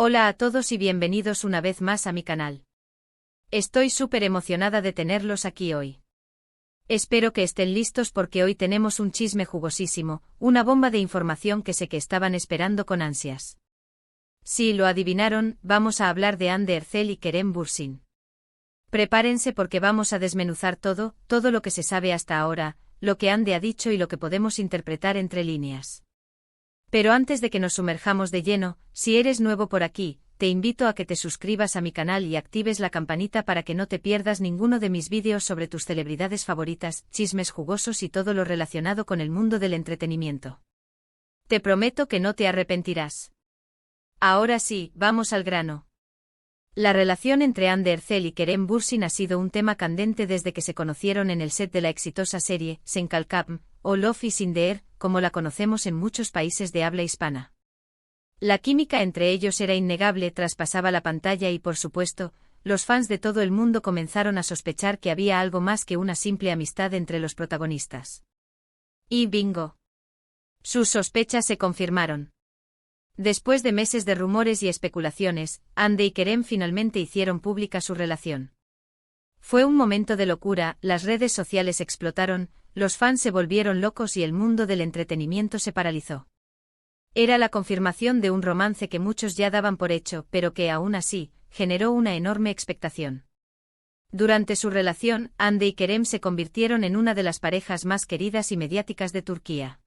Hola a todos y bienvenidos una vez más a mi canal. Estoy súper emocionada de tenerlos aquí hoy. Espero que estén listos porque hoy tenemos un chisme jugosísimo, una bomba de información que sé que estaban esperando con ansias. Si lo adivinaron, vamos a hablar de Hande Erçel y Kerem Bürsin. Prepárense porque vamos a desmenuzar todo lo que se sabe hasta ahora, lo que Hande ha dicho y lo que podemos interpretar entre líneas. Pero antes de que nos sumerjamos de lleno, si eres nuevo por aquí, te invito a que te suscribas a mi canal y actives la campanita para que no te pierdas ninguno de mis vídeos sobre tus celebridades favoritas, chismes jugosos y todo lo relacionado con el mundo del entretenimiento. Te prometo que no te arrepentirás. Ahora sí, vamos al grano. La relación entre Hande Erçel y Kerem Bürsin ha sido un tema candente desde que se conocieron en el set de la exitosa serie Sen Kalkam, o Love is in the Air, como la conocemos en muchos países de habla hispana. La química entre ellos era innegable, traspasaba la pantalla y por supuesto, los fans de todo el mundo comenzaron a sospechar que había algo más que una simple amistad entre los protagonistas. Y bingo. Sus sospechas se confirmaron. Después de meses de rumores y especulaciones, Hande y Kerem finalmente hicieron pública su relación. Fue un momento de locura, las redes sociales explotaron, los fans se volvieron locos y el mundo del entretenimiento se paralizó. Era la confirmación de un romance que muchos ya daban por hecho, pero que aún así, generó una enorme expectación. Durante su relación, Hande y Kerem se convirtieron en una de las parejas más queridas y mediáticas de Turquía.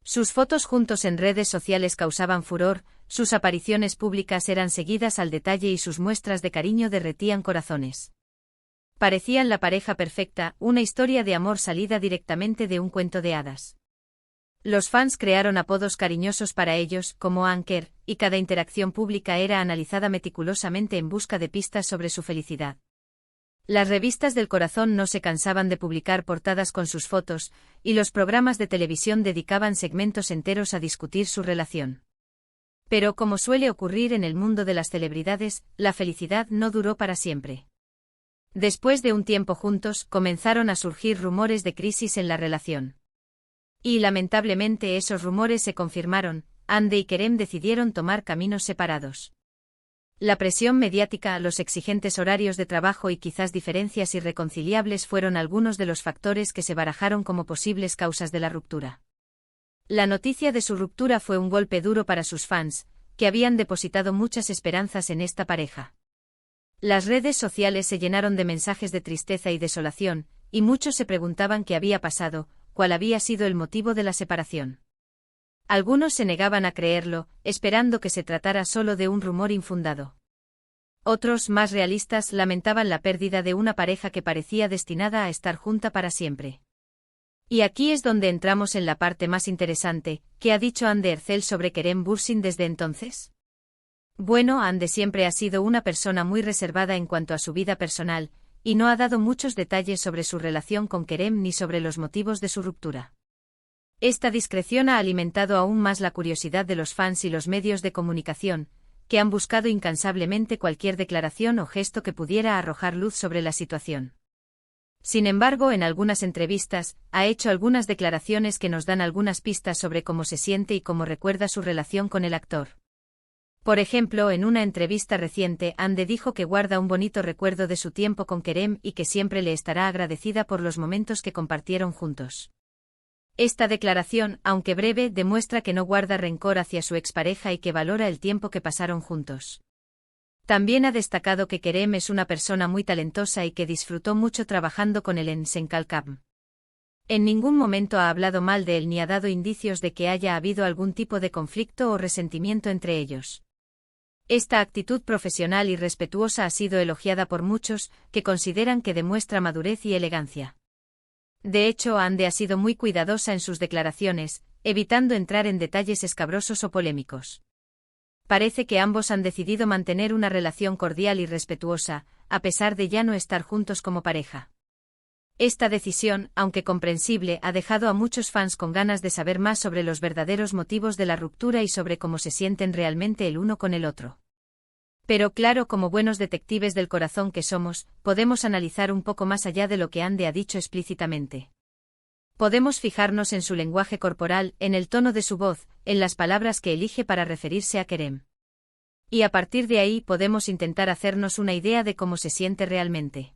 Sus fotos juntos en redes sociales causaban furor, sus apariciones públicas eran seguidas al detalle y sus muestras de cariño derretían corazones. Parecían la pareja perfecta, una historia de amor salida directamente de un cuento de hadas. Los fans crearon apodos cariñosos para ellos, como Anker, y cada interacción pública era analizada meticulosamente en busca de pistas sobre su felicidad. Las revistas del corazón no se cansaban de publicar portadas con sus fotos, y los programas de televisión dedicaban segmentos enteros a discutir su relación. Pero como suele ocurrir en el mundo de las celebridades, la felicidad no duró para siempre. Después de un tiempo juntos, comenzaron a surgir rumores de crisis en la relación. Y lamentablemente esos rumores se confirmaron, Hande y Kerem decidieron tomar caminos separados. La presión mediática, los exigentes horarios de trabajo y quizás diferencias irreconciliables fueron algunos de los factores que se barajaron como posibles causas de la ruptura. La noticia de su ruptura fue un golpe duro para sus fans, que habían depositado muchas esperanzas en esta pareja. Las redes sociales se llenaron de mensajes de tristeza y desolación, y muchos se preguntaban qué había pasado, cuál había sido el motivo de la separación. Algunos se negaban a creerlo, esperando que se tratara solo de un rumor infundado. Otros, más realistas, lamentaban la pérdida de una pareja que parecía destinada a estar junta para siempre. Y aquí es donde entramos en la parte más interesante, ¿qué ha dicho Hande Erçel sobre Kerem Bürsin desde entonces? Bueno, Hande siempre ha sido una persona muy reservada en cuanto a su vida personal, y no ha dado muchos detalles sobre su relación con Kerem ni sobre los motivos de su ruptura. Esta discreción ha alimentado aún más la curiosidad de los fans y los medios de comunicación, que han buscado incansablemente cualquier declaración o gesto que pudiera arrojar luz sobre la situación. Sin embargo, en algunas entrevistas, ha hecho algunas declaraciones que nos dan algunas pistas sobre cómo se siente y cómo recuerda su relación con el actor. Por ejemplo, en una entrevista reciente, Hande dijo que guarda un bonito recuerdo de su tiempo con Kerem y que siempre le estará agradecida por los momentos que compartieron juntos. Esta declaración, aunque breve, demuestra que no guarda rencor hacia su expareja y que valora el tiempo que pasaron juntos. También ha destacado que Kerem es una persona muy talentosa y que disfrutó mucho trabajando con él en Sen Kalkam. En ningún momento ha hablado mal de él ni ha dado indicios de que haya habido algún tipo de conflicto o resentimiento entre ellos. Esta actitud profesional y respetuosa ha sido elogiada por muchos, que consideran que demuestra madurez y elegancia. De hecho, Hande ha sido muy cuidadosa en sus declaraciones, evitando entrar en detalles escabrosos o polémicos. Parece que ambos han decidido mantener una relación cordial y respetuosa, a pesar de ya no estar juntos como pareja. Esta decisión, aunque comprensible, ha dejado a muchos fans con ganas de saber más sobre los verdaderos motivos de la ruptura y sobre cómo se sienten realmente el uno con el otro. Pero claro, como buenos detectives del corazón que somos, podemos analizar un poco más allá de lo que Hande ha dicho explícitamente. Podemos fijarnos en su lenguaje corporal, en el tono de su voz, en las palabras que elige para referirse a Kerem. Y a partir de ahí podemos intentar hacernos una idea de cómo se siente realmente.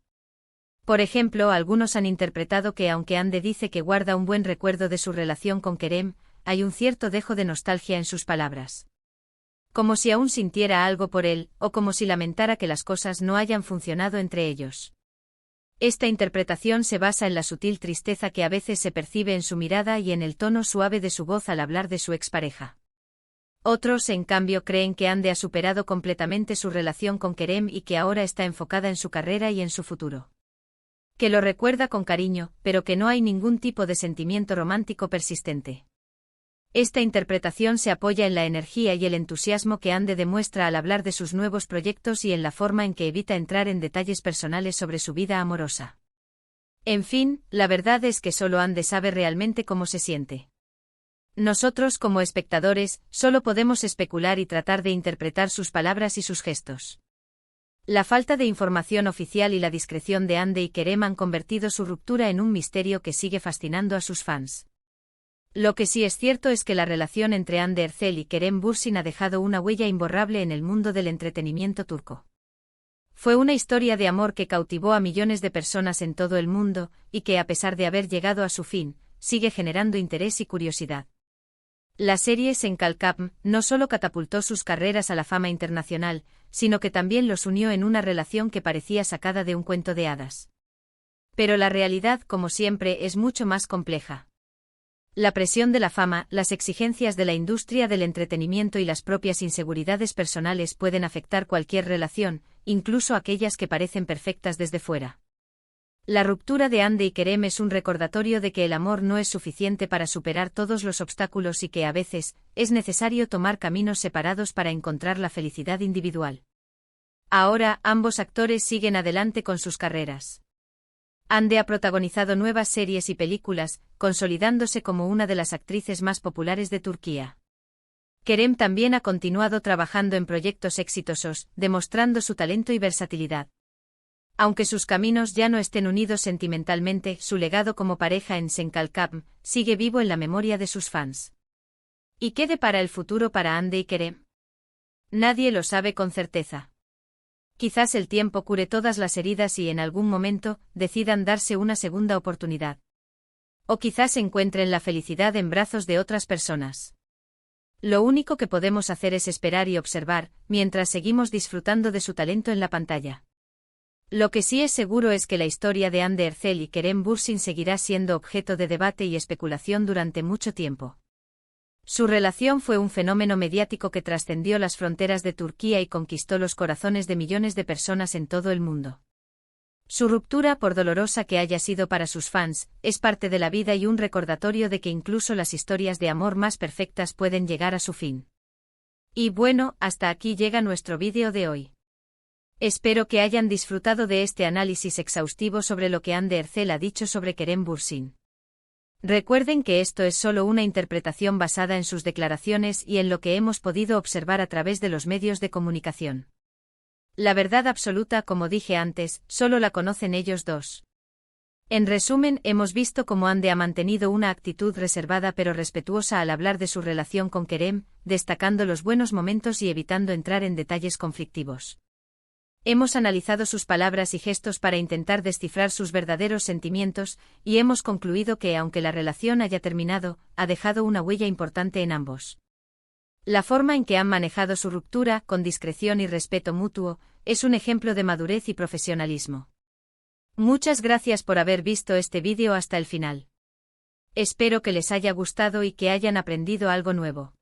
Por ejemplo, algunos han interpretado que aunque Ande dice que guarda un buen recuerdo de su relación con Kerem, hay un cierto dejo de nostalgia en sus palabras. Como si aún sintiera algo por él, o como si lamentara que las cosas no hayan funcionado entre ellos. Esta interpretación se basa en la sutil tristeza que a veces se percibe en su mirada y en el tono suave de su voz al hablar de su expareja. Otros, en cambio, creen que Ande ha superado completamente su relación con Kerem y que ahora está enfocada en su carrera y en su futuro. Que lo recuerda con cariño, pero que no hay ningún tipo de sentimiento romántico persistente. Esta interpretación se apoya en la energía y el entusiasmo que Ande demuestra al hablar de sus nuevos proyectos y en la forma en que evita entrar en detalles personales sobre su vida amorosa. En fin, la verdad es que solo Ande sabe realmente cómo se siente. Nosotros, como espectadores, solo podemos especular y tratar de interpretar sus palabras y sus gestos. La falta de información oficial y la discreción de Ande y Kerem han convertido su ruptura en un misterio que sigue fascinando a sus fans. Lo que sí es cierto es que la relación entre Hande Erçel y Kerem Bürsin ha dejado una huella imborrable en el mundo del entretenimiento turco. Fue una historia de amor que cautivó a millones de personas en todo el mundo, y que a pesar de haber llegado a su fin, sigue generando interés y curiosidad. La serie Senkalkapm no solo catapultó sus carreras a la fama internacional, sino que también los unió en una relación que parecía sacada de un cuento de hadas. Pero la realidad, como siempre, es mucho más compleja. La presión de la fama, las exigencias de la industria del entretenimiento y las propias inseguridades personales pueden afectar cualquier relación, incluso aquellas que parecen perfectas desde fuera. La ruptura de Hande y Kerem es un recordatorio de que el amor no es suficiente para superar todos los obstáculos y que a veces es necesario tomar caminos separados para encontrar la felicidad individual. Ahora, ambos actores siguen adelante con sus carreras. Hande ha protagonizado nuevas series y películas, consolidándose como una de las actrices más populares de Turquía. Kerem también ha continuado trabajando en proyectos exitosos, demostrando su talento y versatilidad. Aunque sus caminos ya no estén unidos sentimentalmente, su legado como pareja en Senkalkapm sigue vivo en la memoria de sus fans. ¿Y qué depara el futuro para Hande y Kerem? Nadie lo sabe con certeza. Quizás el tiempo cure todas las heridas y en algún momento decidan darse una segunda oportunidad. O quizás encuentren la felicidad en brazos de otras personas. Lo único que podemos hacer es esperar y observar, mientras seguimos disfrutando de su talento en la pantalla. Lo que sí es seguro es que la historia de Hande Erçel y Kerem Bürsin seguirá siendo objeto de debate y especulación durante mucho tiempo. Su relación fue un fenómeno mediático que trascendió las fronteras de Turquía y conquistó los corazones de millones de personas en todo el mundo. Su ruptura, por dolorosa que haya sido para sus fans, es parte de la vida y un recordatorio de que incluso las historias de amor más perfectas pueden llegar a su fin. Y bueno, hasta aquí llega nuestro vídeo de hoy. Espero que hayan disfrutado de este análisis exhaustivo sobre lo que Hande Erçel ha dicho sobre Kerem Bürsin. Recuerden que esto es solo una interpretación basada en sus declaraciones y en lo que hemos podido observar a través de los medios de comunicación. La verdad absoluta, como dije antes, solo la conocen ellos dos. En resumen, hemos visto cómo Hande ha mantenido una actitud reservada pero respetuosa al hablar de su relación con Kerem, destacando los buenos momentos y evitando entrar en detalles conflictivos. Hemos analizado sus palabras y gestos para intentar descifrar sus verdaderos sentimientos, y hemos concluido que, aunque la relación haya terminado, ha dejado una huella importante en ambos. La forma en que han manejado su ruptura, con discreción y respeto mutuo, es un ejemplo de madurez y profesionalismo. Muchas gracias por haber visto este vídeo hasta el final. Espero que les haya gustado y que hayan aprendido algo nuevo.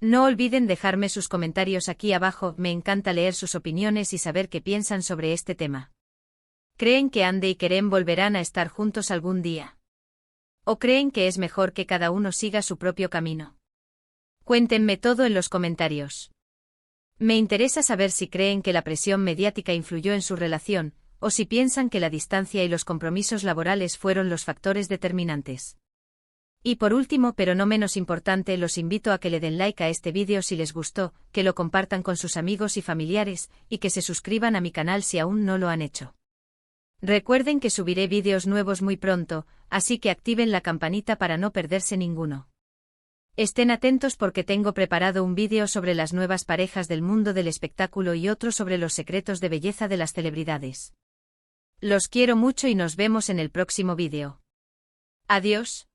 No olviden dejarme sus comentarios aquí abajo, me encanta leer sus opiniones y saber qué piensan sobre este tema. ¿Creen que Hande y Kerem volverán a estar juntos algún día? ¿O creen que es mejor que cada uno siga su propio camino? Cuéntenme todo en los comentarios. Me interesa saber si creen que la presión mediática influyó en su relación, o si piensan que la distancia y los compromisos laborales fueron los factores determinantes. Y por último, pero no menos importante, los invito a que le den like a este vídeo si les gustó, que lo compartan con sus amigos y familiares, y que se suscriban a mi canal si aún no lo han hecho. Recuerden que subiré vídeos nuevos muy pronto, así que activen la campanita para no perderse ninguno. Estén atentos porque tengo preparado un vídeo sobre las nuevas parejas del mundo del espectáculo y otro sobre los secretos de belleza de las celebridades. Los quiero mucho y nos vemos en el próximo vídeo. Adiós.